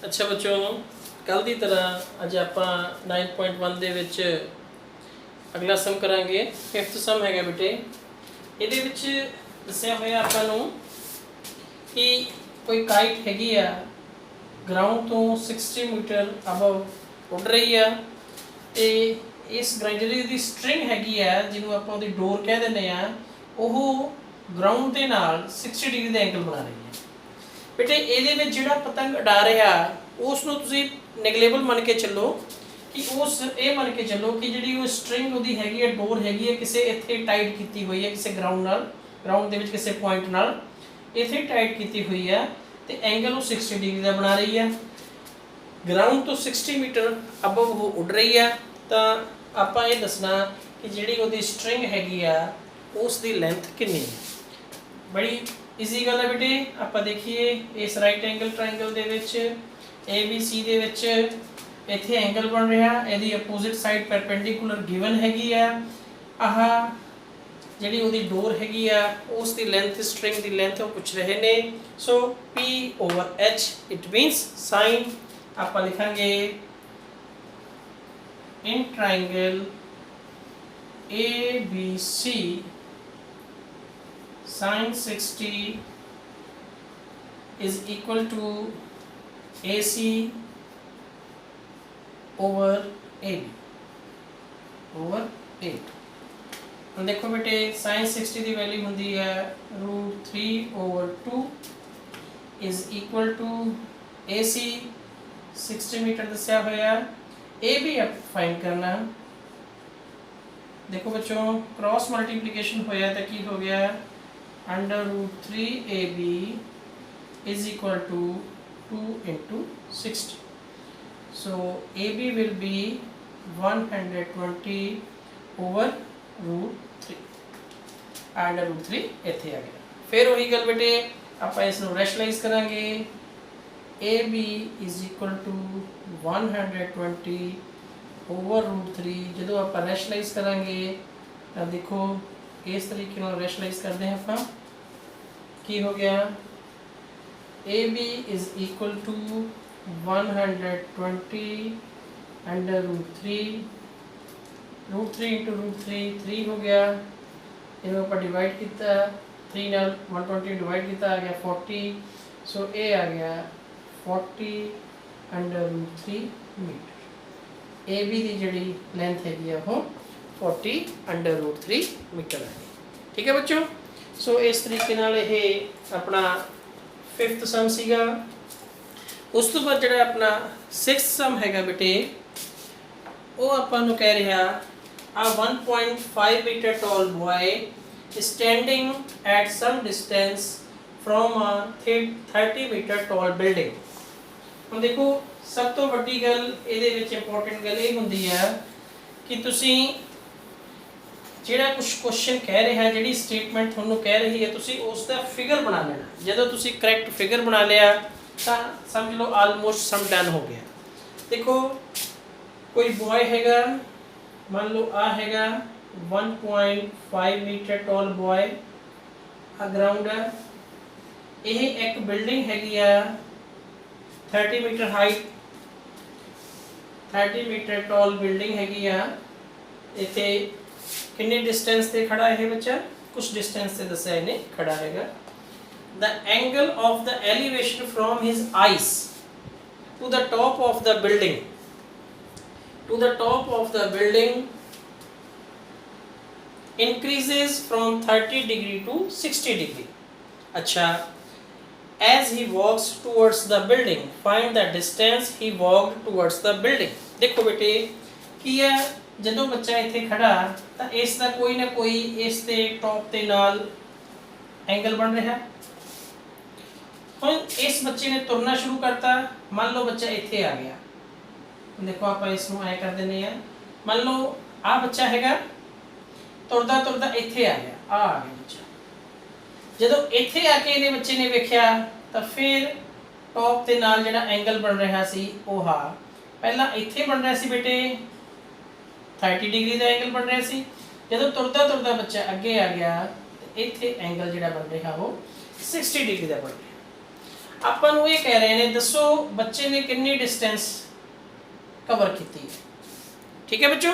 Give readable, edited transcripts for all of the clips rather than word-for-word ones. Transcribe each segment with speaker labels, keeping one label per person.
Speaker 1: अच्छा बच्चों, कल की तरह अज आप 9.1 दे विच अगला सम करांगे। फिफ्थ सम है बेटे, ये दसिया होया आपां नूं कि कोई काइट हैगी आ ग्राउंड तो 60 मीटर अबव उड़ रही है। तो इस जी स्ट्रिंग हैगी आ जिन्होंने आप डोर कह दें वो ग्राउंड के नाल 60 डिग्री का एंगल बना रही है। बेटे ये जोड़ा पतंग उड़ा रहा उसनों तुसीं नेगलेबल मन के चलो कि उस ये मन के चलो कि जी स्ट्रिंग वो हैगी है डोर हैगी है किसी इत्थे टाइट की हुई है किसी ग्राउंड नाल ग्राउंड के किसी पॉइंट नाल इत्थे टाइट की हुई है तो एंगल वो 60 डिग्री का बना रही है। ग्राउंड तो 60 मीटर अबव वो उड़ रही है। तो आप ये दसना कि जी वो स्ट्रिंग हैगी आ उसकी लेंथ कितनी है। बड़ी ईजी गल है बेटे, आप देखिए इस right angle triangle A B C इत्थे एंगल बन रहा, यदि अपोजिट साइड परपेंडिकुलर गिवन हैगी आ। आह जी वो डोर हैगी आ उसकी लेंथ स्ट्रिंग की लेंथ वो पूछ रहे ने। So P over H it means sine आप लिखांगे in triangle A B C sin 60 is equal to AC over AB over 8। हम देखो बेटे sin 60 की वैल्यू होंगी है √3 over 2 is equal to AC 60 metre दसिया होया। AB आप फाइंड करना। देखो बच्चों क्रॉस मल्टीप्लिकेशन होया तो की हो गया √3AB is equal to 2 into 60. So AB will be 120 over √3 and √3 इत्थे आ गया। फिर वही गल बेटे आप इसनूं रैशनलाइज करांगे। AB is equal to 120 over √3 जो आप रैशनलाइज करांगे तो देखो इस तरीके ਨਾਲ रैशनलाइज करते हैं ਆਪਾਂ की हो गया AB is equal to 120 under √3 √3 into √3 3 हो गया। इन्हें ऊपर डिवाइड किया 3 नाल 120 डिवाइड किया आ गया 40। सो ये आ गया 40 under √3 मीटर। AB की जी लेंथ हैगी वो 40 under √3 मीटर है। ठीक है बच्चों। सो इस तरीके नाल ये अपना फिफ्थ सम सीगा। उस तो बाद जो अपना सिक्स्थ सम हैगा बेटे वो आपको कह रहा आ 1.5 meter tall boy standing at some distance from a 30 meter tall building. हम देखो सब तो बड़ी गल ये इंपोर्टेंट गल ये होंगी है कि तुसी ਜਿਹੜਾ कुछ क्वेश्चन कह रहा है जी स्टेटमेंट थोनों कह रही है तुसी उसका फिगर बना लेना। जो तुसी करैक्ट फिगर बना लिया तो समझ लो आलमोस्ट सम डन हो गया। देखो कोई बॉय हैगा मान लो आ हैगा 1.5 मीटर टॉल बॉय आ ग्राउंड है। ये एक बिल्डिंग हैगी आ 30 meter height 30 meter tall building हैगी आ। इत्थे कितने डिस्टेंस से खड़ा है बच्चा कुछ डिस्टेंस से दसा इन्हें खड़ा हैगा। The angle of the elevation from his eyes to the top of the building increases from 30 degree to 60 degree. अच्छा as he walks towards the building find the distance he walked towards the building. देखो बेटे की है जो बच्चा इत्थे खड़ा तो इसका कोई ना कोई इस टॉप के नाल एंगल बन रहा। हम इस बच्चे ने तुरना शुरू करता। मान लो बच्चा इत्थे आ गया। देखो आप इसनूं ऐ कर देने हैं। मान लो आ बच्चा हैगा तुरदा तुरदा इत्थे आ गया आ गया बच्चा। जो इत्थे आके इहदे बच्चे ने वेख्या तो फिर टॉप के नाल जिहड़ा एंगल बन रहा सी वो हा पहला इत्थे बन रहा सी बेटे 30 डिग्री का एंगल बन रहा सी। जो तुरदा तुरदा बच्चा अगे आ गया तो इत्थे एंगल जिहड़ा बन रहा वो 60 डिग्री का बन रहा। ਆਪਾਂ ਨੂੰ ਇਹ ਕਹਿ ਰਹੇ ਨੇ ਦੱਸੋ ਬੱਚੇ ਨੇ ਕਿੰਨੀ डिस्टेंस कवर की है। ठीक है बच्चों,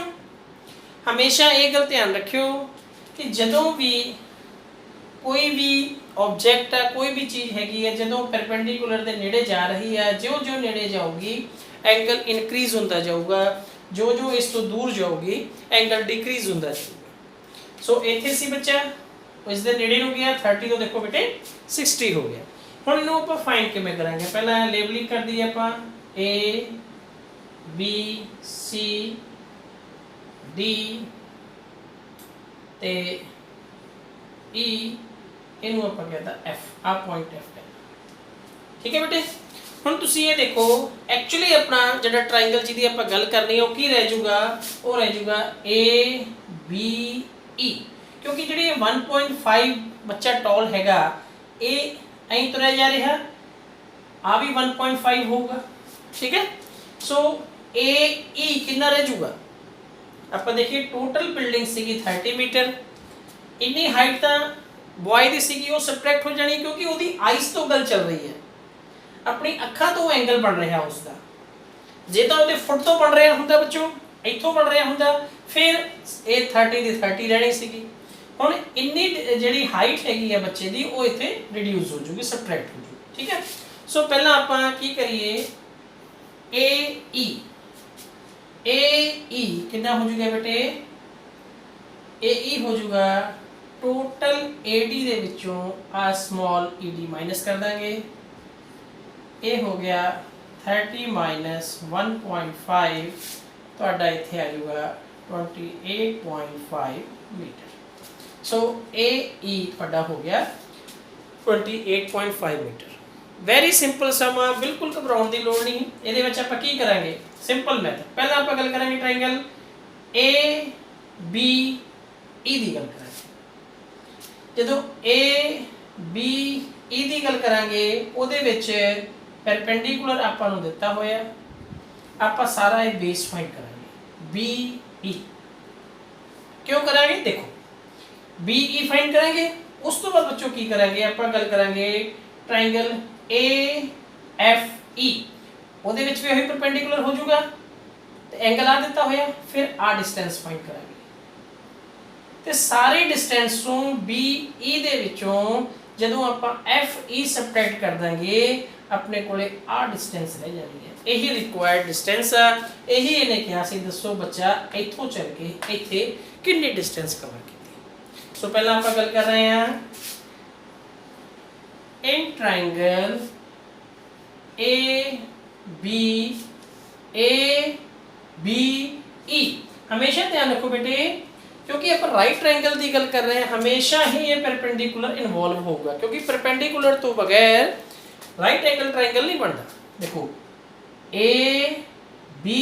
Speaker 1: हमेशा ये गल ध्यान रखियो कि जदों भी कोई भी ऑब्जेक्ट है, कोई भी चीज़ हैगी है, जदों परपेंडिकुलर के नेड़े जा रही है, जो जो नेड़े जाऊगी एंगल इनक्रीज होता जाऊगा, जो जो इस तो दूर जाऊगी एंगल डिक्रीज होता जाऊगा। सो इत्थे सी बच्चा इस दे नेड़े हो गया 30 तो देखो बेटे 60 हो गया। हुण इहनूं आपां फाइंड किवें करांगे, पहलां लेबलिंग कर दी आपां ए बी सी डी ते ई, इनू आपां कहता एफ, आ पॉइंट एफ है। ठीक है बेटे, हुण तुसीं ये देखो एक्चुअली अपना जिहड़ा ट्राइंगल जिहदी आपां गल करनी है वो की रह जूगा, वो रह जूगा ए बी ई, क्योंकि जिहड़ी 1.5 बच्चा टॉल हैगा ये ऐं तुरिया जा रहा, आ भी 1.5 होगा। ठीक है, सो ए ई कितना रह जूगा, ਆਪਾਂ देखिए टोटल बिल्डिंग सीगी 30 मीटर, इन्नी हाइट तो बॉय दी सीगी वो सबट्रैक्ट हो जानी, क्योंकि उसदी आइस तो गल चल रही है, अपनी अखा तो एंगल बन रहा उसका। जे तो उसदे फुट तो बन रहा हुंदा बच्चों, इत्थों बन रहा हुंदा, फिर ये 30 दी 30 रहनी सीगी। हुण इन्नी जिहड़ी हाइट हैगी है बच्चे दी वो इत्थे रिड्यूस हो जूगी, सबट्रैक्ट हो जूगी। ठीक है, सो पहला आपां की करिए ए ई कितना हो जूगा बेटे, ए ई हो जूगा टोटल ए डी दे विचों आ स्मॉल ई डी माइनस कर देंगे, ये हो गया 30 माइनस 1.5 तुहाडा इत्थे आ जूगा 28.5 मीटर। सो ए ई तुहाडा हो गया 28.5 मीटर। वेरी सिंपल सम, बिल्कुल घबराउण दी लोड़ नहीं। इहदे विच आपां की करांगे, सिंपल मैथड, पहला आपां गल करांगे ट्राइंगल ए बी ई दी गल करांगे। जदों ए बी ई दी गल करांगे उहदे विच परपेंडिकुलर आपां नूं दित्ता होया, आपां सारा ये बेस फाइंड करांगे बी ई। क्यों करांगे, देखो बी ई फाइंड करांगे, उस तो बाद बच्चों की करांगे, आपां गल करांगे ट्राइंगल ए एफ ई, ਉਹਦੇ ਵਿੱਚ ਵੀ ਉਹੀ ਪਰਪੈਂਡੀਕੂਲਰ ਹੋ ਜਾਊਗਾ ਤੇ ਐਂਗਲ ਆ ਦਿੱਤਾ ਹੋਇਆ, ਫਿਰ ਆ ਡਿਸਟੈਂਸ ਫਾਈਂਡ ਕਰਾਂਗੇ ਤੇ ਸਾਰੇ ਡਿਸਟੈਂਸ ਤੋਂ BE ਦੇ ਵਿੱਚੋਂ ਜਦੋਂ ਆਪਾਂ FE ਸਬਟ੍ਰੈਕਟ ਕਰ ਦਾਂਗੇ ਆਪਣੇ ਕੋਲੇ ਆ ਡਿਸਟੈਂਸ ਰਹਿ ਜਾਣੀ ਹੈ। ਇਹੀ ਰਿਕੁਆਇਰਡ ਡਿਸਟੈਂਸ ਆ, ਇਹੀ ਇਹਨੇ ਕਿਹਾ ਸੀ ਦੱਸੋ ਬੱਚਾ ਇੱਥੋਂ ਚੱਲ ਕੇ ਇੱਥੇ ਕਿੰਨੀ ਡਿਸਟੈਂਸ ਕਵਰ ਕੀਤੀ। ਸੋ ਪਹਿਲਾਂ ਆਪਾਂ ਗੱਲ ਕਰ ਰਹੇ ਹਾਂ in triangle A B E. हमेशा ध्यान रखो बेटे, क्योंकि आप राइट ट्राइंगल की गल कर रहे हैं, हमेशा ही ये परपेंडिकुलर इन्वॉल्व होगा, क्योंकि परपेंडिकुलर तो बगैर राइट एंगल ट्राइंगल नहीं बनता। देखो ए बी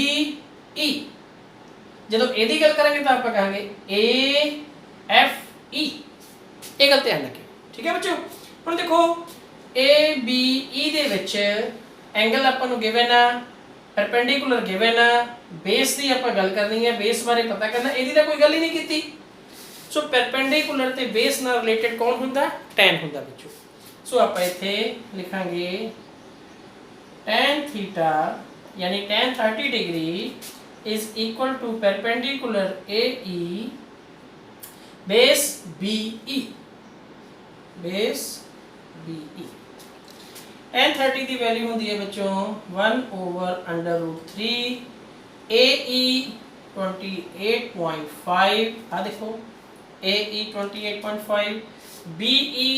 Speaker 1: ई, जो यदि गल करेंगे तो आप कहेंगे ए एफ ई, ये गल ध्यान रखिए। ठीक है बच्चों, ਹੁਣ देखो ए बी ई ਦੇ ਵਿੱਚ ਐਂਗਲ ਆਪਾਂ ਨੂੰ ਗਿਵਨ ਆ, परपेंडिकुलर गिवन आ, बेस की आप गल करनी है, बेस बारे पता करना, ਇਹਦੀ ਤਾਂ कोई गल ही नहीं की। सो परपेंडिकुलर ते बेस नाल रिलेटेड कौन हुंदा, tan हुंदा बच्चों। सो आप इत्थे लिखांगे tan थीटा यानी tan 30 degree is equal to perpendicular AE base BE, base BE। tan 30 की वैल्यू होती है बच्चों 1/√3 AE 28.5, आ देखो AE 28.5, BE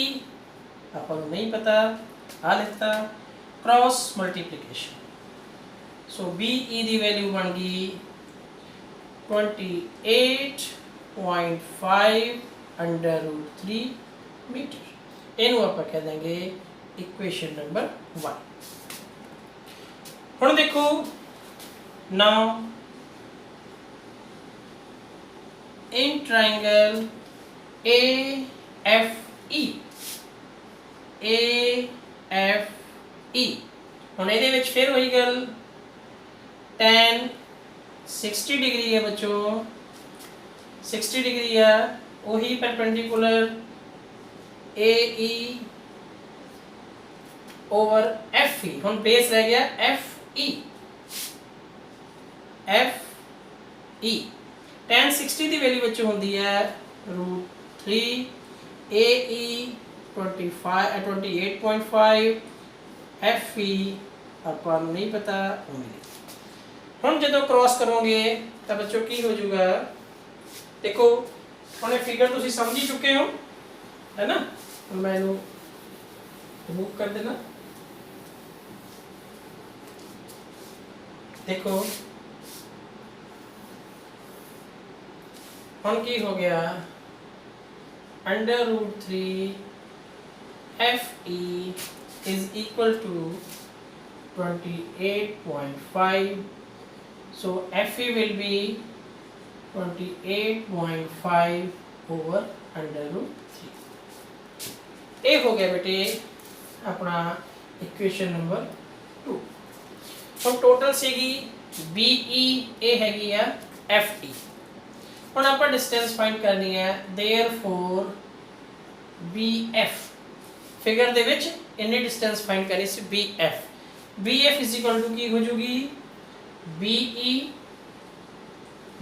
Speaker 1: आपको नहीं पता, आ लिखता क्रॉस मल्टीप्लिकेशन। सो BE की वैल्यू बन गई 28.5/√3 मीटर। इनू आप कह देंगे इक्वेशन नंबर 1। हुण देखो नाउ इन ट्राइंगल AFE हुण इहदे विच फिर वही गल tan 60 डिग्री है बच्चों, 60 डिग्री है, वही perpendicular AE over F E. हुण बेस रह गया F E, F E tan 60 की वैल्यू बच्चों होंगी है √3 ए ई 28.5 एफ ई अपन नहीं पता होंगे। हम जो क्रॉस करोगे तो बच्चों की हो जाएगा, देखो हमने फिगर तुम समझ ही चुके हो है ना। मैं रिमूव कर देना, देखो हम की हो गया √3 F E is equal to 28.5, so FE will be 28.5 over √3। ये हो गया बेटे अपना इक्वेशन नंबर 2। हम टोटल सीगी BE ए हैगी आ FE। ਹੁਣ ਆਪਾਂ डिस्टेंस फाइंड करनी है, therefore BF फिगर ਦੇ ਵਿੱਚ ਇੰਨੀ डिस्टेंस फाइंड करनी ਸੀ BF इज इक्वल टू की हो जाएगी BE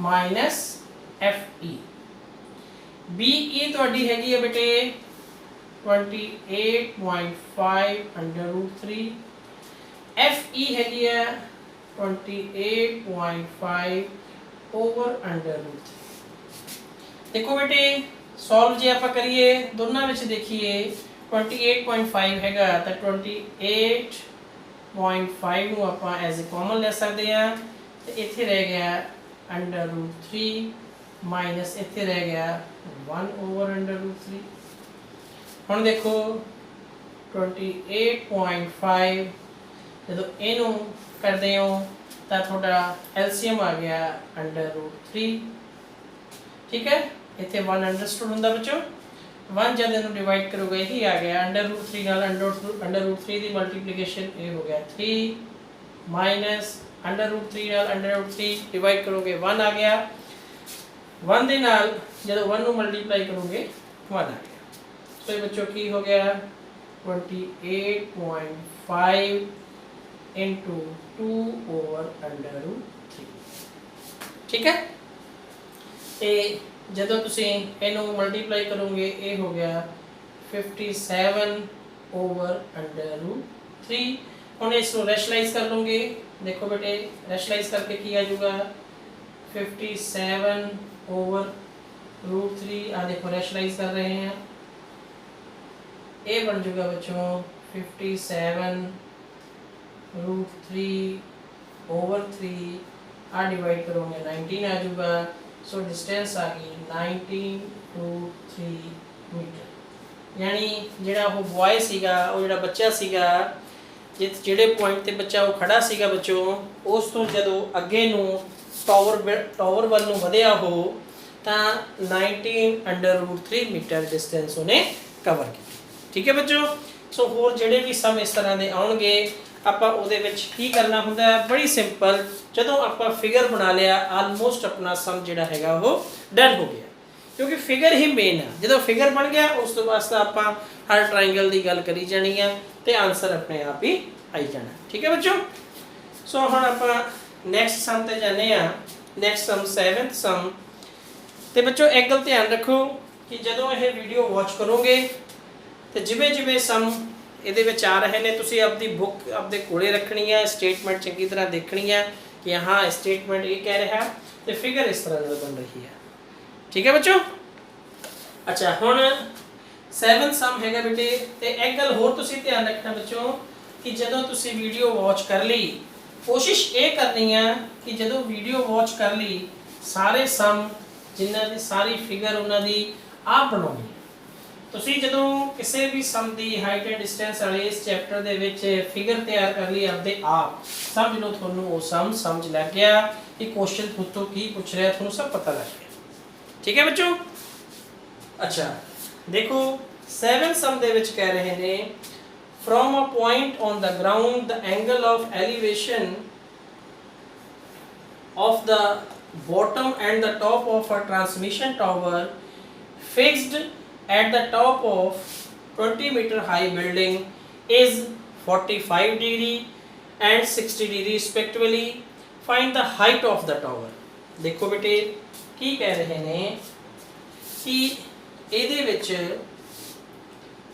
Speaker 1: माइनस FE। BE ਤੁਹਾਡੀ ਹੈਗੀ ਹੈ ਬੇਟੇ 28.5 √3, FE हैगी है 28.5 ओवर √3। देखो बेटे सॉल्व जे आप करिए दोनों में देखिए 28.5 हैगा तो 28.5 ਨੂੰ ਆਪਾਂ ਐਜ਼ ਅ ਕਾਮਨ ਲੈ ਸਕਦੇ ਆ ਤੇ ਇੱਥੇ ਰਹਿ ਗਿਆ √3 ਮਾਈਨਸ ਇੱਥੇ ਰਹਿ ਗਿਆ 1 ओवर √3। ਹੁਣ ਦੇਖੋ 28.5 ਜਦੋਂ ਇਹਨੂੰ ਕਰਦੇ ਹੋ ਤਾਂ ਤੁਹਾਡਾ ਐਲਸੀਐਮ ਆ ਗਿਆ √3, ठीक है। इतने 1 अंडरस्टूड होंगे बच्चों, 1 जब इन्हों डिवाइड करोगे यही आ गया √3 नाल √3 की मल्टीप्लीकेशन ये हो गया 3 माइनस √3 नाल √3 डिवाइड करोगे 1 आ गया, 1 दे नाल जब 1 ਨੂੰ मल्टीप्लाई करोगे 1 आ गया। तो ये बच्चों की हो गया 28.5 into 2 over √3, ठीक है। ਤੇ ਜਦੋਂ ਤੁਸੀਂ ਇਹਨੂੰ ਮਲਟੀਪਲਾਈ ਕਰੋਗੇ ਇਹ ਹੋ ਗਿਆ 57 ओवर √3। ਹੁਣ ਇਸ ਨੂੰ ਰੈਸ਼ਨਲਾਈਜ਼ ਕਰ ਲਓਗੇ, देखो बेटे रैशनलाइज करके किया जाएगा 57 ओवर √3। आ देखो रैशनलाइज कर रहे हैं, ये बन जाएगा बच्चों 57 √3 ओवर 3। आ डिवाइड करोगे 19 आ जाएगा। सो डिस्टेंस आ गई 19 to 3 मीटर। यानी ਜਿਹੜਾ ਉਹ ਬॉय ਸੀਗਾ ਉਹ ਜਿਹੜਾ ਬੱਚਾ ਸੀਗਾ ਜਿਹੜੇ ਪੁਆਇੰਟ ਤੇ ਬੱਚਾ ਉਹ ਖੜਾ ਸੀਗਾ ਬੱਚੋਂ ਉਸ ਤੋਂ ਜਦੋਂ ਅੱਗੇ ਨੂੰ ਟਾਵਰ ਵੱਲ ਨੂੰ ਵਧਿਆ ਹੋ ਤਾਂ 19 √3 मीटर डिस्टेंस ਉਹਨੇ ਕਵਰ ਕੀਤੀ, ਠੀਕ ਹੈ ਬੱਚੋ। ਸੋ ਹੋਰ ਜਿਹੜੇ ਵੀ ਸਮ ਇਸ ਤਰ੍ਹਾਂ ਦੇ ਆਉਣਗੇ ਆਪਾਂ ਉਹਦੇ ਵਿੱਚ ਕੀ ਕਰਨਾ ਹੁੰਦਾ ਹੈ, ਬੜੀ ਸਿੰਪਲ। ਜਦੋਂ ਆਪਾਂ ਫਿਗਰ ਬਣਾ ਲਿਆ ਆਲਮੋਸਟ ਆਪਣਾ ਸਮ ਜਿਹੜਾ ਹੈਗਾ ਉਹ ਡਨ ਹੋ ਗਿਆ, ਕਿਉਂਕਿ ਫਿਗਰ ਹੀ ਮੇਨ ਹੈ। ਜਦੋਂ ਫਿਗਰ ਬਣ ਗਿਆ ਉਸ ਤੋਂ ਬਾਅਦ ਆਪਾਂ ਹਰ ਟ੍ਰਾਇੰਗਲ ਦੀ ਗੱਲ ਕਰੀ ਜਾਣੀ ਹੈ ਤੇ ਆਨਸਰ ਆਪਣੇ ਆਪ ਹੀ ਆਈ ਜਾਣਾ, ਠੀਕ ਹੈ ਬੱਚੋ। ਸੋ ਹੁਣ ਆਪਾਂ ਨੈਕਸਟ ਸਮ ਤੇ ਜਾਂਦੇ ਆ। ਨੈਕਸਟ ਸਮ 7th ਸਮ ਤੇ ਬੱਚੋ ਇੱਕ ਗੱਲ ਧਿਆਨ ਰੱਖੋ ਕਿ ਜਦੋਂ ਇਹ ਵੀਡੀਓ ਵਾਚ ਕਰੋਗੇ ਤੇ ਜਿਵੇਂ ਜਿਵੇਂ ਸਮ ਇਹਦੇ ਵਿੱਚ ਆ ਰਹੇ ਨੇ ਤੁਸੀਂ ਆਪਦੀ ਬੁੱਕ ਆਪਦੇ ਕੋਲੇ ਰੱਖਣੀ ਹੈ, ਸਟੇਟਮੈਂਟ ਚੰਗੀ ਤਰ੍ਹਾਂ ਦੇਖਣੀ ਹੈ कि हाँ स्टेटमेंट ये कह रहा है तो फिगर इस तरह बन रही है, ठीक है बच्चों। अच्छा हुण 7th सम हैगा बेटे ते एक गल होर तुसीं ध्यान रखना बच्चों कि जदों तुसीं वीडियो वॉच कर ली कोशिश ये करनी है कि जदों वीडियो वॉच कर ली सारे सम जिन्हां दी सारी फिगर उन्हां दी आप बनाउणी। ਤੁਸੀਂ ਜਦੋਂ ਕਿਸੇ ਵੀ ਸਮ ਦੀ ਹਾਈਟ ਐਂਡ ਡਿਸਟੈਂਸ ਵਾਲੇ ਇਸ ਚੈਪਟਰ ਦੇ ਵਿੱਚ ਫਿਗਰ ਤਿਆਰ ਕਰ ਲਈ ਆਪਦੇ ਆਪ ਸਮਝ ਲਓ ਤੁਹਾਨੂੰ ਉਹ ਸਮ ਸਮਝ ਲੱਗ ਗਿਆ ਕਿ ਕੁਐਸਚਨ ਪੁੱਛੋ ਕੀ ਪੁੱਛ ਰਿਹਾ ਤੁਹਾਨੂੰ ਸਭ ਪਤਾ ਲੱਗ ਗਿਆ, ਠੀਕ ਹੈ ਬੱਚੋ। ਅੱਛਾ ਦੇਖੋ 7th ਸਮ ਦੇ ਵਿੱਚ ਕਹਿ ਰਹੇ ਨੇ from a point on the ground the angle of elevation of the bottom and the top of a transmission tower fixed at the top of 20 meter high building is 45 degree and 60 degree respectively. Find the height of the tower. देखो बेटे की कह रहे ने कि ਇਹਦੇ ਵਿੱਚ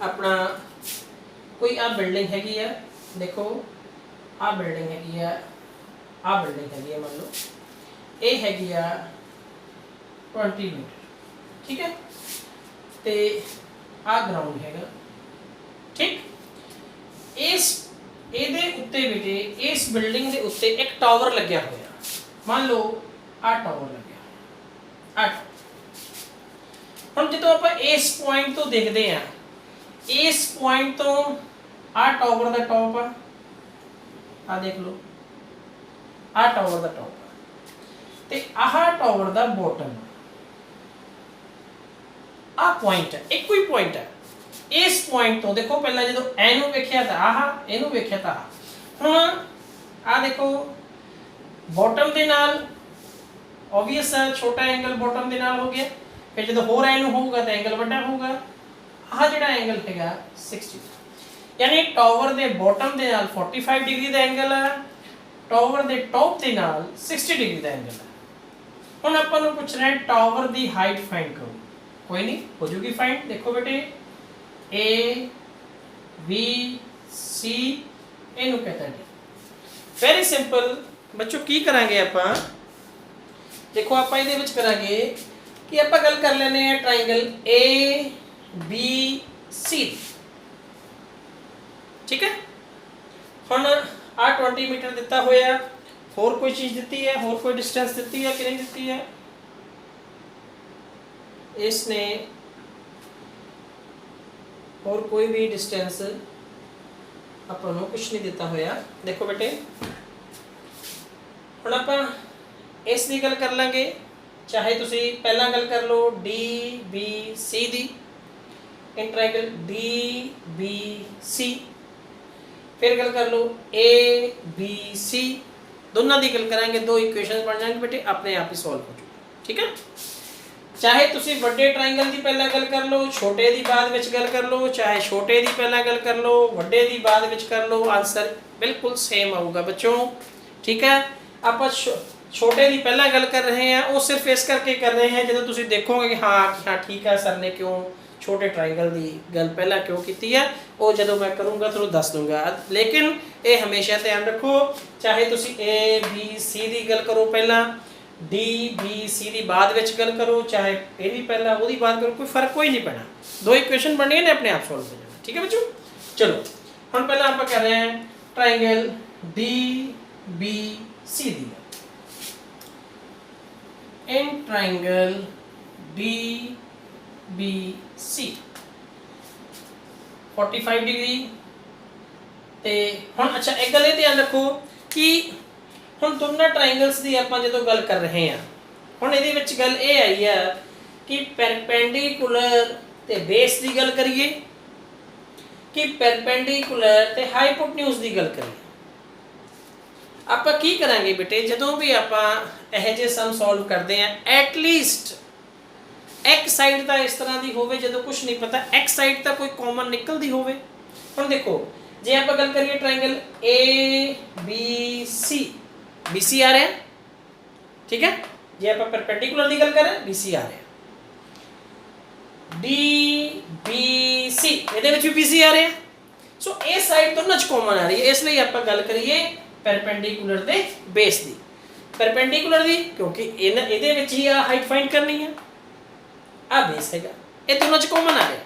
Speaker 1: अपना कोई आ बिल्डिंग हैगी है, देखो आ बिल्डिंग हैगी है, आ बिल्डिंग हैगी है, मान लो ये हैगी आ 20 मीटर, ठीक है, ते आ ग्राउंड हैगा, ठीक। इस ਇਹਦੇ ਉੱਤੇ बेटे इस बिल्डिंग ਦੇ ਉੱਤੇ एक टावर ਲੱਗਿਆ ਹੋਇਆ, मान लो आ टावर ਲੱਗਿਆ, आ ਹੁਣ ਜਦੋਂ ਆਪਾਂ ਇਸ ਪੁਆਇੰਟ ਤੋਂ ਦੇਖਦੇ ਆ, इस पॉइंट तो आ टावर का टॉप आ देख लो, आ टावर का टॉप ते आह टावर का बॉटम, आ पॉइंट है, एक ही पॉइंट है। इस पॉइंट तो देखो पहला जो एनू वेख्या था आह, एनू वेख्या था, हुण आ देखो बॉटम दे नाल ऑब्वियस है छोटा एंगल बॉटम दे नाल हो गया, फिर जो होर एनू होगा तो एंगल बड़ा होगा, आह जिहड़ा एंगल हैगा 60, यानी टावर दे बॉटम दे नाल 45 डिग्री दा एंगल है, टावर दे टॉप दे नाल 60 डिग्री दा एंगल है। हुण आपां नूं पुछना है टावर दी हाइट फाइंड करो, कोई नहीं हो जूगी फाइंड। देखो बेटे ए बी सी इनू कहता है, वेरी सिंपल बच्चों। की करांगे आपां, देखो आपां इहदे विच करांगे कि आपां गल कर लैने आ ट्रायंगल ए बी सी, ठीक है। हुण आ 20 मीटर दिता होया, होर कोई चीज़ दिती है, होर कोई डिस्टेंस दिती है कि नहीं दिती है, इसने और कोई भी डिस्टेंस अपन कुछ नहीं दिता होया। देखो बेटे हुण आपां इस दी गल कर लांगे, चाहे तुसी पहला गल कर लो डी बी सी दी, in triangle D B C, फिर गल कर लो ए बी सी, दोनों की गल करांगे, दो इक्वेशन बन जाएंगे बेटे, अपने आप ही सॉल्व हो जाएगा, ठीक है। चाहे तुसी बड़े ट्रायंगल की पहला गल कर लो, छोटे की बाद विच गल कर लो, चाहे छोटे की पहला गल कर लो, बड़े की बाद विच कर लो, आंसर बिल्कुल सेम आऊगा बच्चों, ठीक है। आप छोटे की पहला गल कर रहे हैं, वो सिर्फ इस करके कर रहे हैं जो तुसी देखोगे कि हाँ ठीक है सर ने क्यों छोटे ट्रायंगल की गल पहला क्यों की है, वो जो मैं करूँगा तो दस दूंगा। लेकिन ये हमेशा ध्यान रखो, चाहे तुसी ए बी सी की गल करो पहला, डी बी सी की बाद विच गल करो, चाहे ये भी पहला वो बाद करो, कोई फर्क कोई नहीं पैना, दो इक्वेशन बननी है ना अपने आप सॉल्व हो जाना, ठीक है बच्चों। चलो हम पहला आप कर रहे हैं ट्रायंगल डी बी सी दी, in triangle D B C 45 degree ते हुण अच्छा एक गल ध्यान रखो कि हुण दोनों ट्रायंगल्स की आप जो गल कर रहे हैं, हुण इहदे विच गल ये आई है कि परपेंडिकुलर ते बेस की गल करिए कि परपेंडिकुलर ते हाइपोटेन्यूज की गल करिए। आप की करांगे बेटे जदों भी आप यह जे सम सॉल्व करते हैं, एटलीस्ट एक साइड तो इस तरह की होवे जो कुछ नहीं पता, एक साइड तो कोई कॉमन निकलती होवे। हुण देखो जे आप गल करिए ट्रायंगल ए बी सी आ रहा है, ठीक है, जे आप परपेंडिकुलर की गल करें बी सी आ रहा है, डी बी सी ये भी बी सी आ रहा है, सो ये साइड दोनों च कॉमन आ रही है, इसलिए आप गल करिए परपेंडिकुलर दे बेस की, परपेंडिकुलर की क्योंकि ये ही आ हाइट फाइंड करनी है, आ बेस है, ये दोनों च कॉमन आ रहा,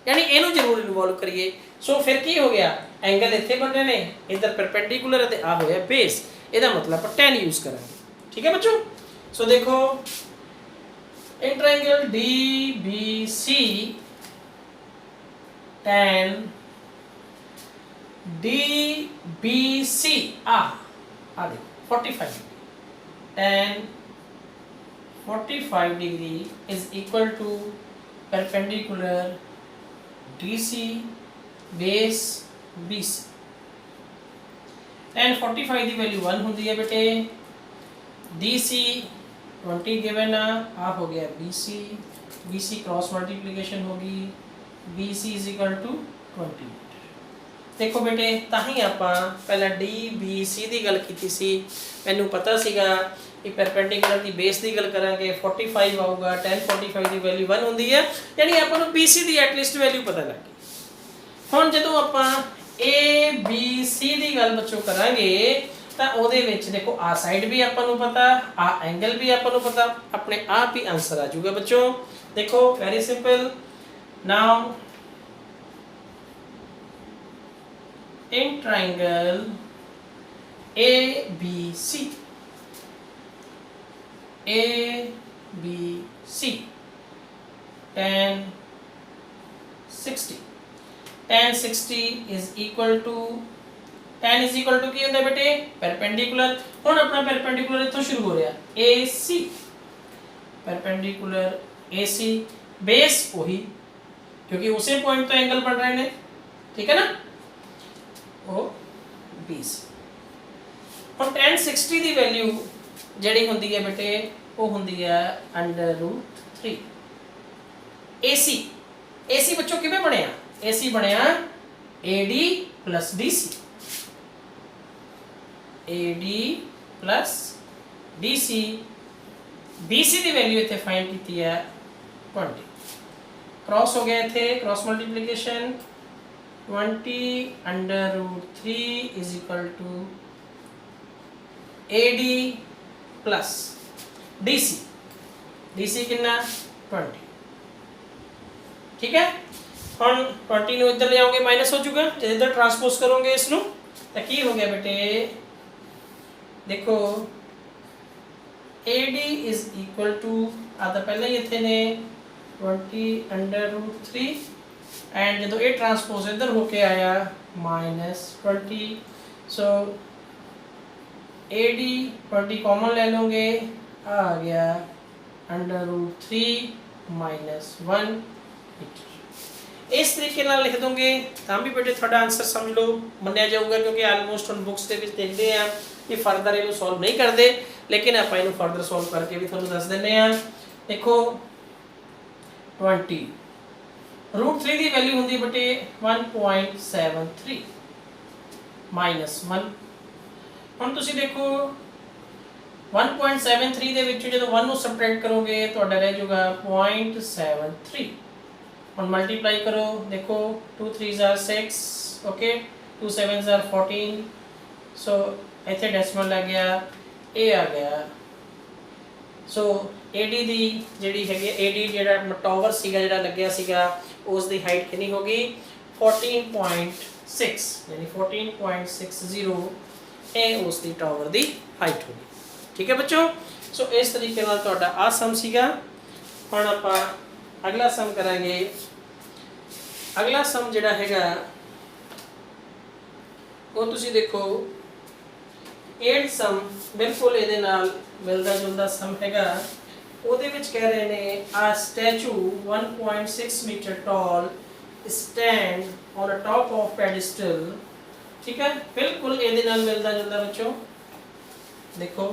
Speaker 1: यानी इनू जरूर इन्वॉल्व करिए। सो फिर की हो गया, एंगल इतने बनने ने, इधर परपेंडिकुलर है, आ होया बेस, ਇਹਦਾ मतलब ਆਪਾਂ tan यूज करेंगे, ठीक है बच्चों। सो देखो in triangle D B C tan D B C आ देखो 45 tan 45 degree is equal to perpendicular DC base BC। tan 45 की वैल्यू 1 होती है बेटे, DC 20 गिवन आ हो गया BC क्रॉस मल्टीप्लिकेशन होगी, BC is equal to 20 meter. देखो बेटे ताही आपां पहला डी बी सी की गल की सी, मैनू पता सीगा कि परपेंडिकुलर की बेस की गल करांगे 45 आऊगा, tan 45 की वैल्यू 1 होंदी है, यानी आपां नूं बी सी की एटलीस्ट वैल्यू पता लग गई। हुण जदों आपां ए बी सी की गल बच्चों करांगे तो उहदे विच देखो आ साइड भी आपां नूं पता, आ एंगल भी आपां नूं पता, अपने आप ही आंसर आ जाऊगा बच्चों। देखो very simple, now in triangle ABC, ABC, tan 60, tan 60 is equal to, tan is equal to की होता है बेटे परपेंडिकुलर। हुण अपना परपेंडिकुलर इत्थों शुरू हो रहा AC, परपेंडिकुलर AC, बेस वही क्योंकि उसी पॉइंट तो एंगल बन रहे हैं, ठीक है ना, ओ बी सी। और tan 60 की वैल्यू जी होंगी है बेटे वो होंगी है √3। AC, AC बच्चों किवें बनया, AC बनया AD plus DC, AD plus DC, BC की वैल्यू इतने फाइंड की है 20, क्रॉस हो गया इतने cross multiplication 20 √3 is equal to AD plus DC, DC कितना 20, ठीक है। हम 20 नूं इधर ले आओगे माइनस हो चुका, जब इधर ट्रांसपोज करोगे इसनूं तो की हो गया बेटे देखो AD इज इक्वल टू आ तो पहले ही इतने ने 20 √3 एंड जो ये ट्रांसपोज इधर होके आया -20, सो AD 20 कॉमन ले लोगे आ गया √3 -1 मीटर। इस तरीके नाल लिख दोगे तो भी बेटे थोड़ा आंसर समझ लो मन्या जाऊगा, क्योंकि आलमोस्ट हम बुक्स के देखते हैं कि फर्दर इनू सॉल्व नहीं करते, लेकिन आप इनू फर्दर सॉल्व करके भी थोड़ा दस देने हैं। देखो 20 √3 की वैल्यू होंगी बेटे 1.73 -1। हम तुसी देखो 1.73 ਦੇ ਵਿੱਚੋਂ ਜਦੋਂ 1 ਨੂੰ ਸਬਟ੍ਰੈਕਟ ਕਰੋਗੇ ਤੁਹਾਡਾ ਰਹਿ ਜਾਊਗਾ 0.73। ਹੁਣ ਮਲਟੀਪਲਾਈ ਕਰੋ, ਦੇਖੋ 2 3s are 6, okay 2 7s are 14, ਸੋ ਇੱਥੇ ਡੈਸੀਮਲ ਲੱਗ ਗਿਆ, ਇਹ ਆ ਗਿਆ। ਸੋ AD ਦੀ ਜਿਹੜੀ ਹੈਗੀ AD ਜਿਹੜਾ ਟਾਵਰ ਸੀਗਾ ਜਿਹੜਾ ਲੱਗਿਆ ਸੀਗਾ ਉਸ ਦੀ ਹਾਈਟ ਕਿੰਨੀ ਹੋ ਗਈ 14.6, यानी 14.60 ਇਹ ਉਸ ਦੀ ਟਾਵਰ ਦੀ ਹਾਈਟ ਹੋ ਗਈ, ठीक है बच्चों। सो इस तरीके नाल तुहाडा आ सम सीगा। हुण आपां अगला सम करांगे। अगला सम जिहड़ा हैगा वो तुसीं देखो 8 सम बिल्कुल इहदे नाल मिलदा जुलदा सम हैगा। ਉਹਦੇ ਵਿੱਚ कह रहे ने आ statue 1.6 metre tall stand on a top of pedestal, ठीक है, बिल्कुल ਇਹਦੇ ਨਾਲ ਮਿਲਦਾ जुलदा बच्चों। देखो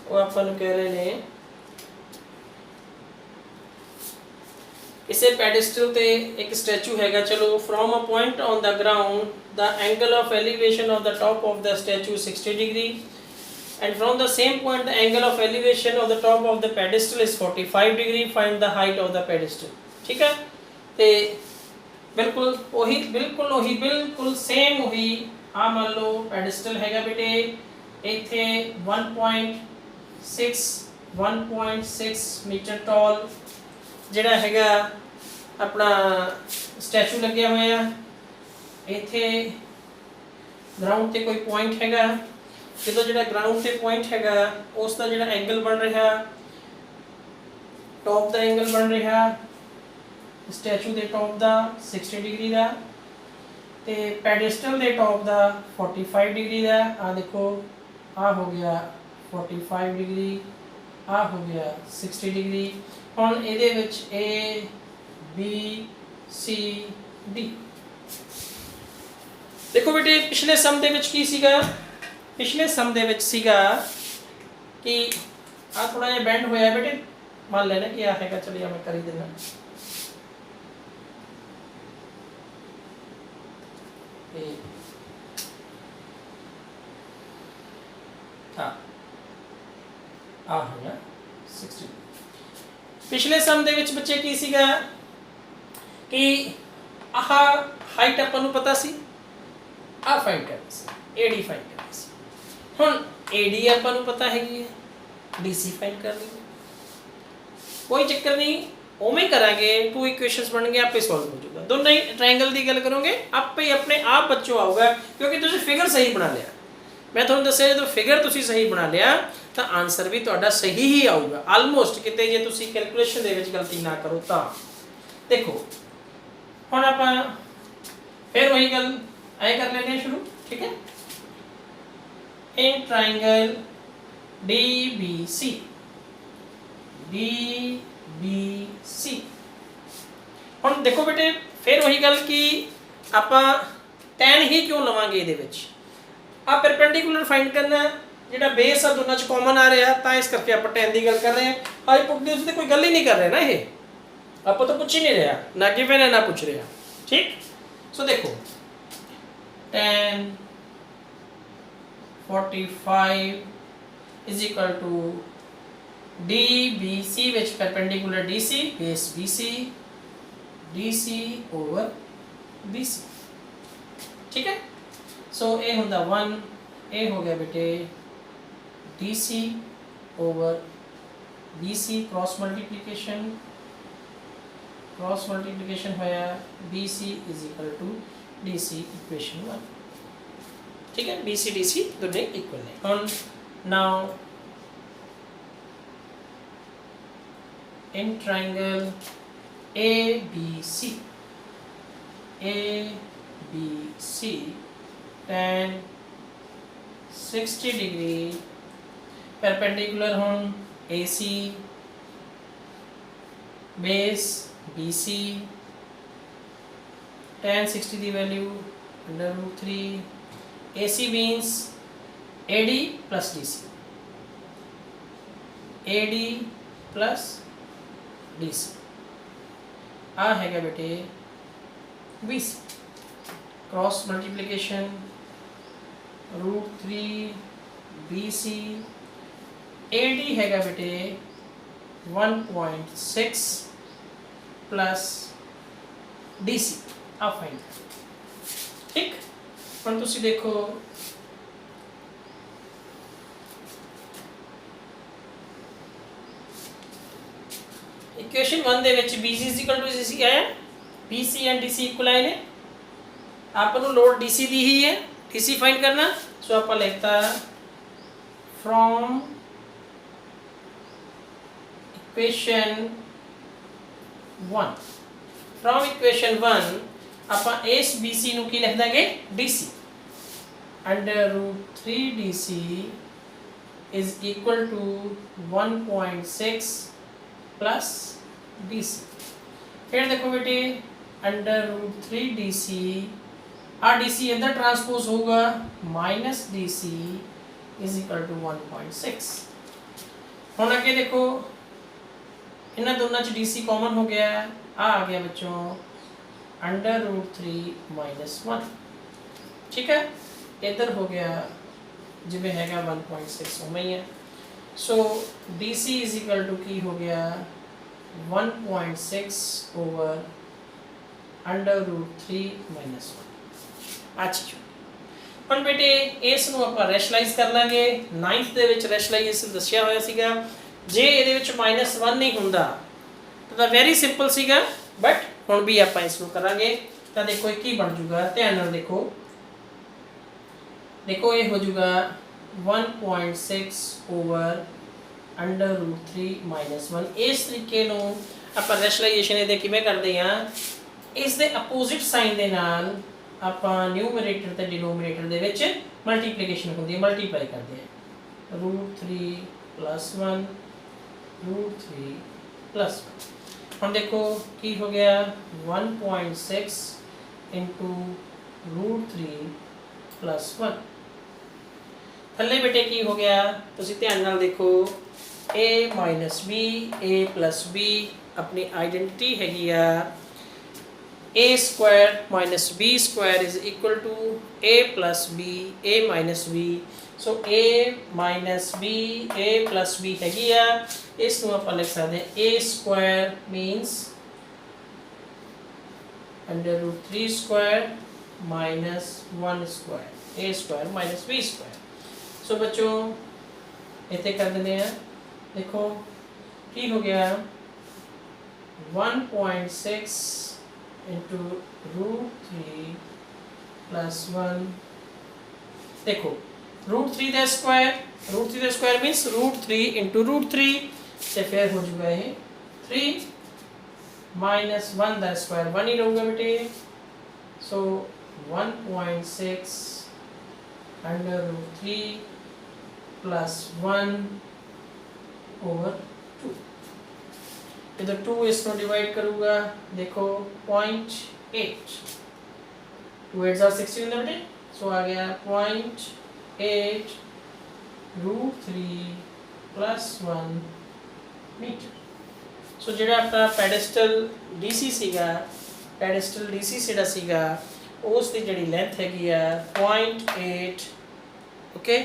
Speaker 1: वो अपन कह रहे ने इसे पेडिस्टल ते एक स्टैचू हैगा। चलो from a point on the ground the angle of elevation of the top of the statue 60 degree and from the same point the angle of elevation of the top of the pedestal is 45 degree, find the height of the pedestal, ठीक है। ते बिल्कुल वही बिल्कुल same वही आ मान लो pedestal हैगा बेटे इत्थे 1.6 मीटर टॉल जिहड़ा हैगा अपना स्टैचू लगे हुए हैं। इत्थे ग्राउंड ते कोई पॉइंट हैगा, जो जो ग्राउंड से पॉइंट हैगा उसका जो एंगल बन रहा टॉप का एंगल बन रहा स्टैचू के टॉप का 60 डिग्री का, तो पेडिस्टल के टॉप का 45 डिग्री का। आ देखो आ हो गया 45 डिग्री, आ हो गया 60 डिग्री। हुण इहदे विच A B C D देखो बेटे पिछले सम दे विच की सीगा पिछले सम दे विच सीगा कि आ थोड़ा जिहा बैंड होया बेटे, मान लेना कि आ हैगा, चलिए मैं कर ही देना। हाँ आ होया 60। पिछले सम दे विच बच्चे की सीगा कि आह हाइट अपन नूं पता सी, आ फाइंड करनी सी, एडी फाइंड करनी सी। हुण एडी अपन नूं पता हैगी है, डीसी फाइंड कर ली, कोई चक्कर नहीं, उवें करांगे, टू इक्वेशंस बन गए, आपे सॉल्व हो जाएगा। दोनों ही ट्रायंगल की गल करोगे आपे ही अपने आप बच्चों आऊगा, क्योंकि तुसीं फिगर सही बना लिया। मैं तुहानूं दस्सिया जो फिगर तुसीं सही बना लिया तो आंसर भी तुहाडा सही ही आऊगा आलमोस्ट, किते जे तुसीं कैलकुलेशन दे विच गलती ना करो तां। देखो हुण आपां फिर वही गल ऐ कर लेंगे शुरू, ठीक है। इन ट्रायंगल DBC, DBC हुण देखो बेटे फिर वही गल कि आपां tan ही क्यों लवांगे इहदे विच, आ परपेंडिकुलर फाइंड करना जिहड़ा बेस आ दोनों च कॉमन आ रहा, तां इस करके आपां tan दी गल कर रहे हैं। हाइपोटेन्यूज दी कोई गल ही नहीं कर रहे ना, ये आपां तो पूछ ही नहीं रहा, ना गिवन है ना पूछ रहा, ठीक। सो देखो tan 45 is equal to DBC which perpendicular DC base BC, DC over BC, ठीक है। सो ए होंदा 1, ए हो गया बेटे DC over BC, cross multiplication होया BC is equal to DC equation 1, ठीक है। BC DC दोनों इक्वल है। और now in triangle ABC, tan 60 degree perpendicular हों AC बेस BC, tan 60 दी value √3, AC means AD plus DC, AD plus DC, आ हैगा बेटे BC, cross multiplication √3 BC, AD हैगा बेटे 1.6 प्लस DC, आ फाइंड, ठीक। पर तुसी देखो इक्वेशन 1 दे विच BC = DC आया, BC एंड DC इक्वल आए ने, आपको लोड DC दी ही है, DC फाइंड करना। सो आप लिखता फ्रॉम इक्वेशन 1 आप इस BC ਨੂੰ ਕੀ ਲਿਖ ਦਾਂਗੇ DC, √3 DC is equal to 1.6 plus DC। फिर देखो बेटे √3 DC, आ DC इधर ट्रांसपोज होगा, minus DC is equal to 1.6। हुण अगे देखो इन्हां दोनों च DC कॉमन हो गया, आ गया बच्चों √3 - 1, ठीक है। इधर हो गया जिमें हैगा 1.6 उमें ही है। सो DC इज इक्वल टू की हो गया 1.6 ओवर √3 - 1। अच्छा ਹੁਣ बेटे इस ਨੂੰ ਆਪਾਂ ਰੈਸ਼ਨਲਾਈਜ਼ ਕਰ ਲਾਂਗੇ। 9th ਦੇ ਵਿੱਚ ਰੈਸ਼ਨਲਾਈਜ਼ੇਸ਼ਨ ਦੱਸਿਆ ਹੋਇਆ ਸੀਗਾ, ਜੇ ਇਹਦੇ ਵਿੱਚ -1 ਨਹੀਂ ਹੁੰਦਾ ਤਾਂ ਵੈਰੀ ਸਿੰਪਲ ਸੀਗਾ, ਬਟ ਹੁਣ ਵੀ ਆਪਾਂ ਇਸ ਨੂੰ ਕਰਾਂਗੇ ਤਾਂ ਦੇਖੋ ਇਹ ਕੀ ਬਣ ਜੂਗਾ, ਧਿਆਨ ਨਾਲ ਦੇਖੋ। देखो ये हो जाएगा 1.6 ओवर √3 - 1। इस तरीके ਨੂੰ ਆਪਾਂ ਰੈਸ਼ਨਲਾਈਜ਼ੇਸ਼ਨ ਇਹਦੇ ਕਿਵੇਂ ਕਰਦੇ ਆ, ਇਸ ਦੇ ਅਪੋਜ਼ਿਟ ਸਾਈਨ ਦੇ ਨਾਲ ਆਪਾਂ ਨਿਊਮਰੇਟਰ ਤੇ ਡਿਨੋਮੀਨੇਟਰ ਦੇ ਵਿੱਚ ਮਲਟੀਪਲੀਕੇਸ਼ਨ ਹੁੰਦੀ ਹੈ, ਮਲਟੀਪਲਾਈ ਕਰਦੇ ਆ √3 + 1 √3 + 1। ਹੁਣ ਦੇਖੋ ਕੀ ਹੋ ਗਿਆ 1.6 × √3 + 1। थल्ले बेटे की हो गया, तुसीं ध्यान नाल देखो, a minus B a plus B अपनी आइडेंटिटी हैगी आ a square minus b square is equal to a plus b a minus b। So a minus b a plus b हैगी आ, इस नूं आपां लिख सकदे a square minus under root 3 square minus 1 square a square minus b square. सो बच्चों इतने कर देते हैं, देखो की हो गया 1.6 इंटू रूट 3 प्लस 1, देखो रूट 3 का square means root 3 into root 3 से फिर हो जाएगा ये 3 माइनस 1 का स्क्वायर 1 ही रहूँगा बेटे। सो 1.6 अंडर रूट 3 प्लस 1 ओवर 2, इधर 2 इसको डिवाइड करूँगा, देखो 0.8, 2 8 16 बेटे। सो आ गया 0.8 रूट 3 प्लस 1 मीटर। सो ਜਿਹੜਾ ਆਪਣਾ ਪੈਡੈਸਟਲ ਡੀਸੀ ਸੀਗਾ, ਪੈਡੈਸਟਲ ਡੀਸੀ ਜਿਹੜਾ ਸੀਗਾ ਉਸ ਦੀ ਜਿਹੜੀ ਲੈਂਥ ਹੈਗੀ ਆ 0.8 ਓਕੇ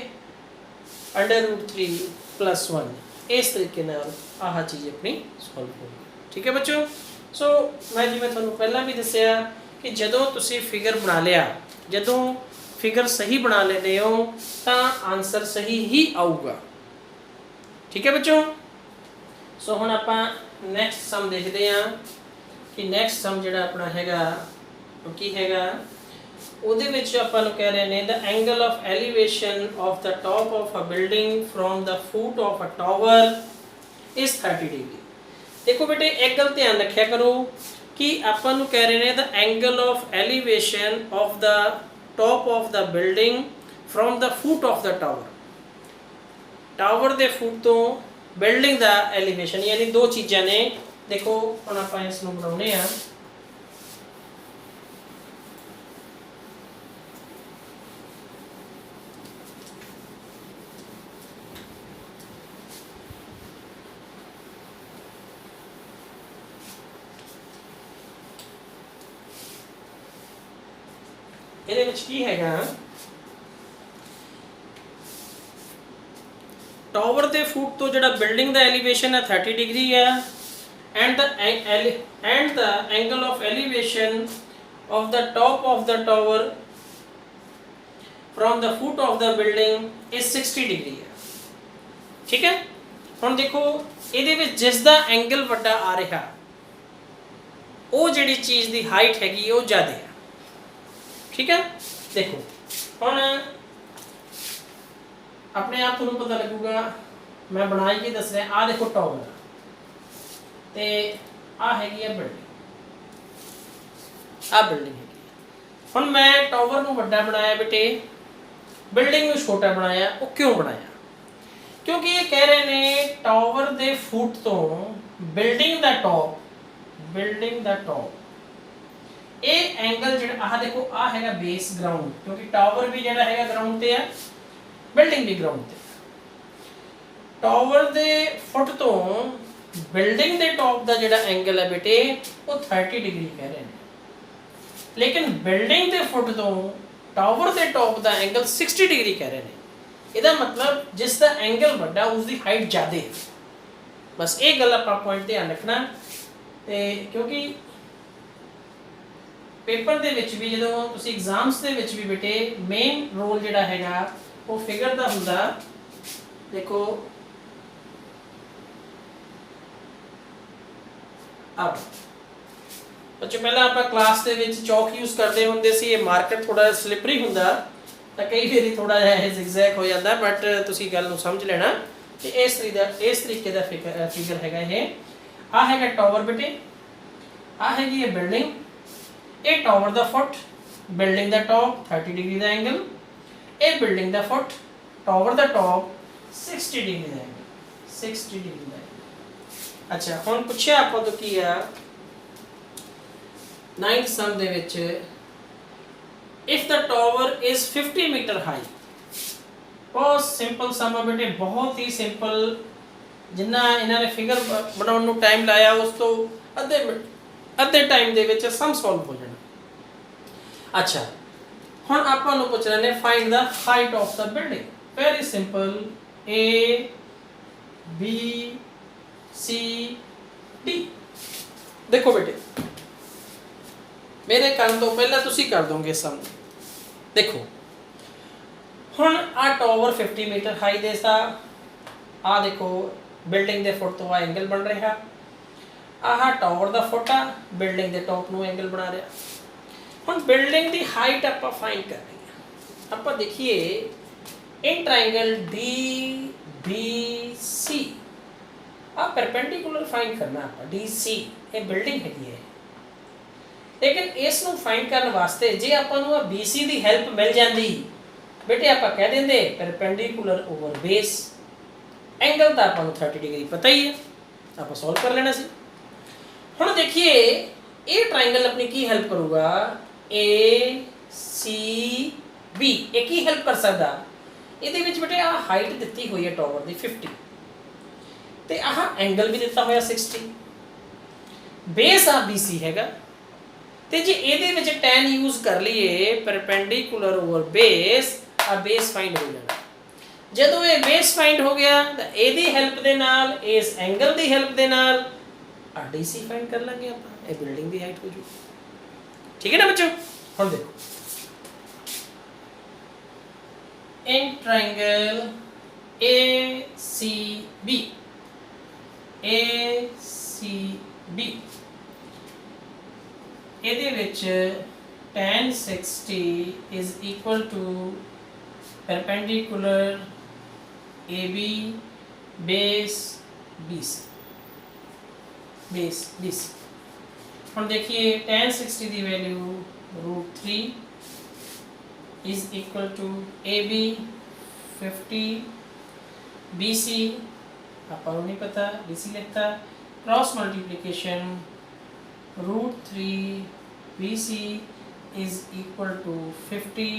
Speaker 1: अंडर रूट 3 प्लस 1। इस तरीके नाल आह चीज़ अपनी सॉल्व होगी, ठीक है बच्चों। सो मैं जिवें तुहानूं पहलां भी दस्सिया कि जदों तुसीं फिगर बना लिया, जदों फिगर सही बना लेते हो तो आंसर सही ही आऊगा, ठीक है बच्चों। सो हुण आपां नैक्सट सम देखते हैं कि नैक्सट सम जिहड़ा अपना हैगा वो की हैगा, ਉਹਦੇ ਵਿੱਚ ਆਪਾਂ ਨੂੰ ਕਹਿ ਰਹੇ ਨੇ the angle of elevation of the top of a building from the foot of a tower is 30 degree। देखो बेटे एक गल ध्यान रखा करो कि ਆਪਾਂ ਨੂੰ ਕਹਿ ਰਹੇ ਨੇ the angle of elevation of the top of the building from the foot of the tower। Tower ਦੇ ਫੁੱਟ ਤੋਂ ਬਿਲਡਿੰਗ ਦਾ ਐਲੀਵੇਸ਼ਨ, ਯਾਨੀ ਦੋ ਚੀਜ਼ਾਂ ਨੇ। ਦੇਖੋ ਹੁਣ ਆਪਾਂ ਇਸ ਨੂੰ ਬਣਾਉਨੇ ਆ, ਇਹਦੇ ਵਿੱਚ ਕੀ ਹੈਗਾ, टावर ਦੇ ਫੁੱਟ ਤੋਂ ਜਿਹੜਾ ਬਿਲਡਿੰਗ ਦਾ ਐਲੀਵੇਸ਼ਨ ਹੈ 30 ਡਿਗਰੀ ਹੈ and the angle of elevation of the top of the tower from the foot of the building is 60 degree ਹੈ, ਠੀਕ ਹੈ। ਹੁਣ ਦੇਖੋ ਇਹਦੇ ਵਿੱਚ ਜਿਸ ਦਾ ਐਂਗਲ ਵੱਡਾ ਆ ਰਿਹਾ ਉਹ ਜਿਹੜੀ ਚੀਜ਼ ਦੀ ਹਾਈਟ ਹੈਗੀ ਉਹ ਜ਼ਿਆਦਾ ਹੈ, ठीक है। देखो हुण अपने आप तुहानूं पता लगूगा, मैं बना के दस रहा। आ देखो टावर ते आ हैगी है बिल्डिंग, आ बिल्डिंग हैगी। हुण मैं टावर नूं वड्डा बनाया बेटे, बिल्डिंग नूं छोटा बनाया। वो क्यों बनाया? क्योंकि ये कह रहे ने टावर दे फुट तो बिल्डिंग दा टॉप ਇਹ ਐਂਗਲ ਜਿਹੜਾ ਆਹ ਦੇਖੋ ਆ ਹੈਗਾ ਬੇਸ ਗਰਾਊਂਡ, ਕਿਉਂਕਿ ਟਾਵਰ ਵੀ ਜਿਹੜਾ ਹੈਗਾ ਗਰਾਊਂਡ ਤੇ ਆ, ਬਿਲਡਿੰਗ ਵੀ ਗਰਾਊਂਡ ਤੇ। ਟਾਵਰ ਦੇ ਫੁੱਟ ਤੋਂ ਬਿਲਡਿੰਗ ਦੇ ਟੌਪ ਦਾ ਜਿਹੜਾ ਐਂਗਲ ਹੈ ਬੇਟੇ ਉਹ 30 ਡਿਗਰੀ ਕਹਿ ਰਹੇ ਨੇ, ਲੇਕਿਨ ਬਿਲਡਿੰਗ ਦੇ ਫੁੱਟ ਤੋਂ ਟਾਵਰ ਦੇ ਟੌਪ ਦਾ ਐਂਗਲ 60 ਡਿਗਰੀ ਕਹਿ ਰਹੇ ਨੇ। ਇਹਦਾ ਮਤਲਬ ਜਿਸ ਦਾ ਐਂਗਲ ਵੱਡਾ ਉਸ ਦੀ ਹਾਈਟ ਜ਼ਿਆਦਾ ਹੈ। ਬਸ ਇਹ ਗੱਲ ਆਪਾਂ ਪੁਆਇੰਟ ਧਿਆਨ ਰੱਖਣਾ। ਤੇ ਕਿਉਂਕਿ पेपर ਦੇ ਵਿੱਚ ਵੀ ਜਦੋਂ ਤੁਸੀਂ ਐਗਜ਼ਾਮਸ ਦੇ ਵਿੱਚ ਵੀ ਬੇਟੇ ਮੇਨ ਰੋਲ ਜਿਹੜਾ ਹੈਗਾ ਉਹ ਫਿਗਰ ਦਾ ਹੁੰਦਾ। ਦੇਖੋ अब बच्चों पहले आप क्लास के चौक यूज़ करते होंगे सी, ये मार्कर थोड़ा स्लिपरी होंगे तो कई बार थोड़ा जिगजैग हो जाता, बट तुसी गल समझ लेना कि इस तरीके का फिगर है। ये आ है टावर बेटे, आ हैगी है बिल्डिंग, ये टावर का फुट, बिल्डिंग का टॉप 30 डिग्री का एंगल, ये बिल्डिंग का फुट, टावर का टॉप 60 डिग्री का एंगल, 60 डिग्री का। अच्छा हुण पुछया आपां तो की है 9th सम दे विच, if the tower is 50 meter high, बहुत सिंपल सम है बेटे, बहुत ही सिंपल। जिन्ना इन्होंने फिगर बनाने ਨੂੰ टाइम लाया उस तो ਅੱਧੇ टाइम ਦੇ ਵਿੱਚ ਸਮ ਸੋਲਵ ਹੋ ਜਾਣਾ। अच्छा ਹੁਣ ਆਪਾਂ ਨੂੰ ਪੁੱਛ ਰਹੇ ਨੇ find the height of the building. Very simple, A B C D। देखो बेटे मेरे करन तो पहला तुसी कर दोगे सम। देखो हुण आ टावर 50 मीटर हाई देता, आ देखो बिल्डिंग दे फुट तो आ एंगल बन रहा, आह टावर दा फुट आ बिल्डिंग दे टॉप नूं एंगल बना रहा। हुण बिल्डिंग दी हाइट आपां फाइंड करनी है। आपां देखिए in triangle D B C आ परपेंडिकुलर फाइंड करना आपां। डी सी ये बिल्डिंग हैगी है, लेकिन इस नूं फाइंड करने वास्ते जे आपां नूं बी सी दी हैल्प मिल जाती बेटे आपां कह देंदे परपेंडिकुलर ओवर बेस। एंगल तो आपां नूं 30 डिग्री पता ही है, आपां सॉल्व कर लेना सी। हुण देखिए ये ट्रायंगल अपनी की हेल्प करूगा, ए सी बी ये की हेल्प कर सकदा। ਇਹਦੇ ਵਿੱਚ बेटे आ हाइट ਦਿੱਤੀ ਹੋਈ है टावर ਦੀ 50 ਤੇ ਆਹ एंगल भी ਦਿੱਤਾ ਹੋਇਆ 60। बेस आ BC हैगा ਤੇ ਜੇ ਇਹਦੇ ਵਿੱਚ tan यूज कर ਲਈਏ परपेंडिकुलर ओवर बेस, आ बेस फाइंड हो जाना। ਜਦੋਂ ਇਹ बेस फाइंड हो गया ਤਾਂ ਇਹਦੀ ਹੈਲਪ ਦੇ ਨਾਲ ਇਸ एंगल ਦੀ ਹੈਲਪ ਦੇ ਨਾਲ आ DC फाइंड कर ਲਾਂਗੇ ਆਪਾਂ, ਇਹ ਬਿਲਡਿੰਗ ਦੀ ਹਾਈਟ ਹੋ ਜੂ। ਠੀਕ ਹੈ ਨਾ ਬੱਚੋ। ਹੁਣ ਦੇਖੋ in triangle ACB ਇਹਦੇ ਵਿੱਚ tan 60 is equal to perpendicular AB base BC। ਹੁਣ देखिए tan 60 the value √3 is equal to AB 50 BC आपको नहीं पता, BC लिखता cross multiplication √3 BC is equal to 50,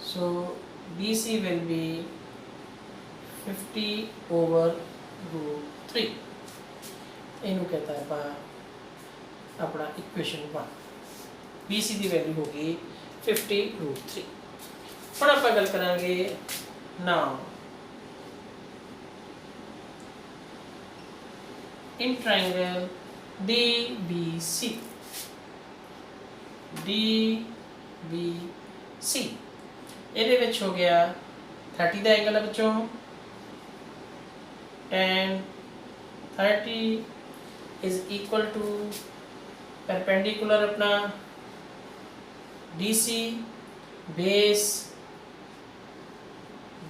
Speaker 1: so BC will be 50 over √3। इनू कहता है अपना इक्वेशन 1। BC की वैल्यू होगी 50√3। ਹੁਣ ਆਪਾਂ ਗੱਲ ਕਰਾਂਗੇ ਨਾउ in triangle DBC ਇਹਦੇ ਵਿੱਚ ਹੋ ਗਿਆ 30 ਦਾ ਐਂਗਲ ਵਿੱਚੋਂ tan 30 is equal to perpendicular अपना DC बेस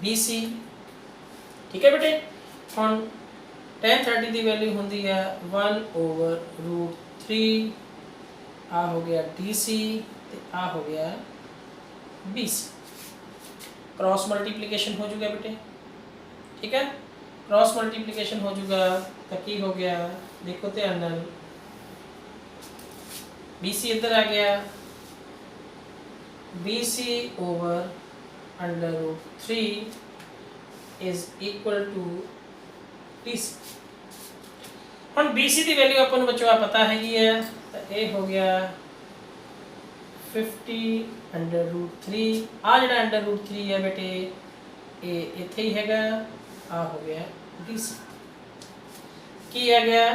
Speaker 1: BC। ठीक है बेटे। हम tan 30 की वैल्यू होंगी है 1 over √3, आ हो गया DC ते आ हो गया BC। क्रॉस मल्टीप्लिकेशन हो जाएगा बेटे। ठीक है, क्रॉस मल्टीप्लिकेशन हो जाएगा तो की हो गया, देखो ध्यान नाल BC इधर आ गया, BC over √3 is equal to BC। हम BC की वैल्यू अपन बच्चों पता है ये तो ये हो गया 50 √3। आ जो √3 है बेटे ये इत्थे ही हैगा, आ हो गया BC की आ गया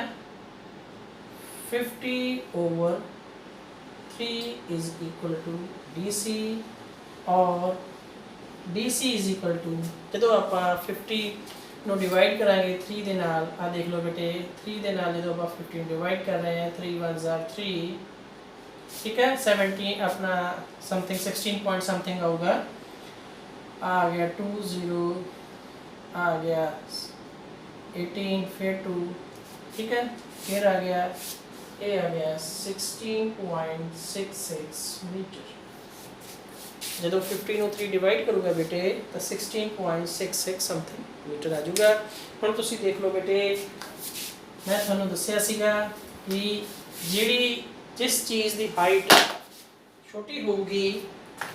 Speaker 1: 50 over 3 is equal to DC और DC is equal to जो आप 50 ਨੂੰ डिवाइड कराएंगे 3 ਦੇ ਨਾਲ, आ देख लो बेटे 3 ਦੇ ਨਾਲ जो आप 50 डिवाइड कर रहे हैं 3 1s are 3। ठीक है, 17 अपना समथिंग 16 पॉइंट समथिंग आऊगा, आ गया 2 0 आ गया 18 फिर 2। ठीक है, फिर आ गया ये आ गया 16.66 मीटर। जो 50 ਨੂੰ 3 डिवाइड करूँगा बेटे तो 16.66 समथिंग मीटर आ जाऊगा। ਹੁਣ ਤੁਸੀਂ देख लो बेटे मैं ਤੁਹਾਨੂੰ ਦੱਸਿਆ ਸੀਗਾ कि जिस चीज़ की हाइट छोटी होगी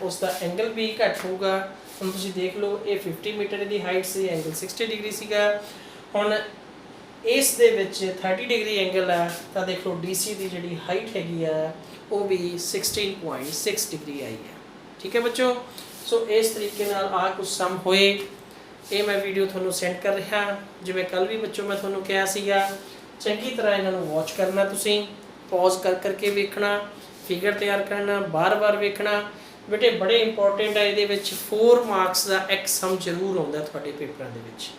Speaker 1: ਉਸ ਦਾ ਐਂਗਲ ਵੀ ਘੱਟ ਹੋਊਗਾ। ਹੁਣ ਤੁਸੀਂ ਦੇਖ ਲਓ ਇਹ 50 ਮੀਟਰ ਦੀ ਹਾਈਟ ਸੀ, ਐਂਗਲ 60 ਡਿਗਰੀ ਸੀਗਾ। ਹੁਣ ਇਸ ਦੇ ਵਿੱਚ 30 ਡਿਗਰੀ ਐਂਗਲ ਆ ਤਾਂ ਦੇਖ ਲਓ DC ਦੀ ਜਿਹੜੀ ਹਾਈਟ ਹੈਗੀ ਆ ਉਹ ਵੀ 16.6 ਡਿਗਰੀ ਆਈ ਹੈ। ਠੀਕ ਹੈ ਬੱਚੋ, ਸੋ ਇਸ ਤਰੀਕੇ ਨਾਲ ਆ ਕੁਝ ਸਮ ਹੋਏ। ਇਹ ਮੈਂ ਵੀਡੀਓ ਤੁਹਾਨੂੰ ਸੈਂਡ ਕਰ ਰਿਹਾ, ਜਿਵੇਂ ਕੱਲ ਵੀ ਬੱਚੋ ਮੈਂ ਤੁਹਾਨੂੰ ਕਿਹਾ ਸੀਗਾ ਚੰਗੀ ਤਰ੍ਹਾਂ ਇਹਨਾਂ ਨੂੰ ਵਾਚ ਕਰਨਾ, ਤੁਸੀਂ ਪੌਜ਼ ਕਰ ਕਰਕੇ ਵੇਖਣਾ, ਫਿਗਰ ਤਿਆਰ ਕਰਨਾ, ਬਾਰ-ਬਾਰ ਵੇਖਣਾ। ਬੇਟੇ ਬੜੇ ਇੰਪੋਰਟੈਂਟ ਹੈ, ਇਹਦੇ ਵਿੱਚ 4 ਮਾਰਕਸ ਦਾ ਇੱਕ ਸਮ ਜ਼ਰੂਰ ਆਉਂਦਾ ਤੁਹਾਡੇ ਪੇਪਰਾਂ ਦੇ ਵਿੱਚ।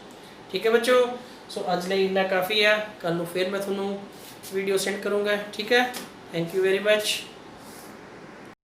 Speaker 1: ਠੀਕ ਹੈ ਬੱਚੋ, ਸੋ ਅੱਜ ਲਈ ਇੰਨਾ ਕਾਫੀ ਆ। ਕੱਲ ਨੂੰ ਫਿਰ ਮੈਂ ਤੁਹਾਨੂੰ ਵੀਡੀਓ ਸੈਂਡ ਕਰੂੰਗਾ। ਠੀਕ ਹੈ, ਥੈਂਕ ਯੂ ਵੈਰੀ ਮੱਚ।